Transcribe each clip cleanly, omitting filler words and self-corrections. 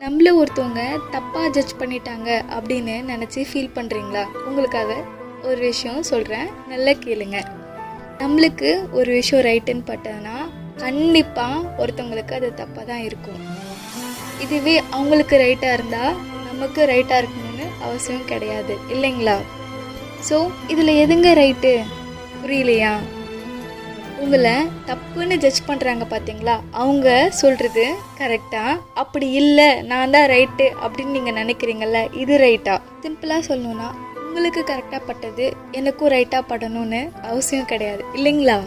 நம்மள ஒருத்தவங்க தப்பாக ஜட்ஜ் பண்ணிட்டாங்க அப்படின்னு நினச்சி ஃபீல் பண்ணுறீங்களா? உங்களுக்காக ஒரு விஷயம் சொல்கிறேன், நல்லா கேளுங்க. நம்மளுக்கு ஒரு விஷயம் ரைட்டுன்னு பட்டதுன்னா கண்டிப்பாக ஒருத்தவங்களுக்கு அது தப்பாக தான் இருக்கும். இதுவே அவங்களுக்கு ரைட்டாக இருந்தால் நமக்கு ரைட்டாக இருக்கணும்னு அவசியம் கிடையாது, இல்லைங்களா? ஸோ இதில் எதுங்க ரைட்டு புரியலையா? உங்களை தப்புன்னு ஜட்ஜ் பண்ணுறாங்க பார்த்தீங்களா, அவங்க சொல்கிறது கரெக்டாக, அப்படி இல்லை நான் தான் ரைட்டு அப்படின்னு நீங்கள் நினைக்கிறீங்கள, இது ரைட்டா? சிம்பிளாக சொல்லணுன்னா உங்களுக்கு கரெக்டாக பட்டது எனக்கும் ரைட்டாக படணும்னு அவசியம் கிடையாது, இல்லைங்களா?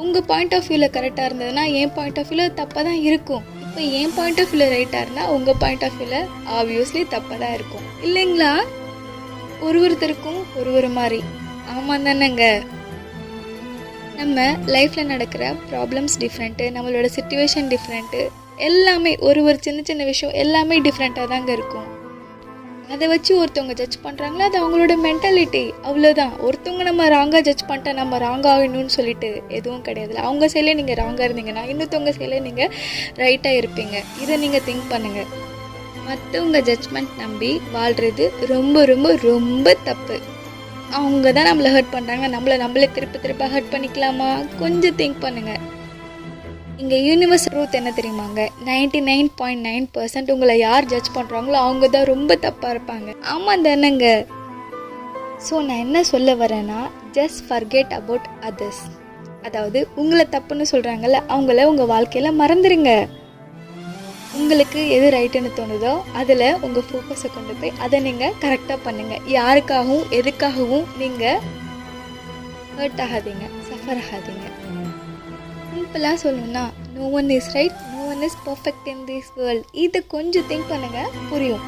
உங்கள் பாயிண்ட் ஆஃப் வியூவில் கரெக்டாக இருந்ததுன்னா என் பாயிண்ட் ஆஃப் வியூவில் தப்பாக தான் இருக்கும். இப்போ என் பாயிண்ட் ஆஃப் வியூவில் ரைட்டாக இருந்தால் உங்கள் பாயிண்ட் ஆஃப் வியூவில் ஆப்வியஸ்லி தப்பாக தான் இருக்கும், இல்லைங்களா? ஒருத்தருக்கும் ஒரு மாதிரி. ஆமாம் தானேங்க? நம்ம லைஃப்பில் நடக்கிற ப்ராப்ளம்ஸ் டிஃப்ரெண்ட்டு, நம்மளோட சிச்சுவேஷன் டிஃப்ரெண்ட்டு, எல்லாமே ஒரு சின்ன சின்ன விஷயம் எல்லாமே டிஃப்ரெண்ட்டாக தாங்க இருக்கும். அதை வச்சு ஒருத்தவங்க ஜட்ஜ் பண்ணுறாங்களா, அது அவங்களோட மென்டாலிட்டி, அவ்வளோதான். ஒருத்தவங்க நம்ம ராங்காக ஜட்ஜ் பண்ணிட்டா நம்ம ராங்காக ஆகணும்னு சொல்லிட்டு எதுவும் கிடையாதுல்ல. அவங்க சைடில் நீங்கள் ராங்காக இருந்தீங்கன்னா இன்னொருத்தவங்க சைடில் நீங்கள் ரைட்டாக இருப்பீங்க. இதை நீங்கள் திங்க் பண்ணுங்கள். மற்றவங்க ஜட்ஜ்மெண்ட் நம்பி வாழ்கிறது ரொம்ப ரொம்ப ரொம்ப தப்பு. அவங்க தான் நம்மளை ஹர்ட் பண்ணுறாங்க, நம்மளே திருப்ப ஹர்ட் பண்ணிக்கலாமா? கொஞ்சம் திங்க் பண்ணுங்கள். இங்கே யூனிவர்சல் ட்ரூத் என்ன தெரியுமாங்க? 99.9% உங்களை யார் ஜட்ஜ் பண்ணுறாங்களோ அவங்க தான் ரொம்ப தப்பாக இருப்பாங்க. ஆமாம் தானேங்க? ஸோ நான் என்ன சொல்ல வரேன்னா, ஜஸ்ட் ஃபர்கெட் அபவுட் அதர்ஸ். அதாவது உங்களை தப்புன்னு சொல்கிறாங்கல்ல, அவங்கள உங்கள் வாழ்க்கையில் மறந்துடுங்க. உங்களுக்கு எது ரைட்டுன்னு தோணுதோ அதில் உங்கள் ஃபோக்கஸை கொண்டு போய் அதை நீங்கள் கரெக்டாக பண்ணுங்கள். யாருக்காகவும் எதுக்காகவும் நீங்கள் ஹர்ட் ஆகாதீங்க, சஃபர் ஆகாதீங்க. சிம்பிளாக சொல்லணும்னா, no one is right, no one is perfect in this world. இதை கொஞ்சம் திங்க் பண்ணுங்கள், புரியும்.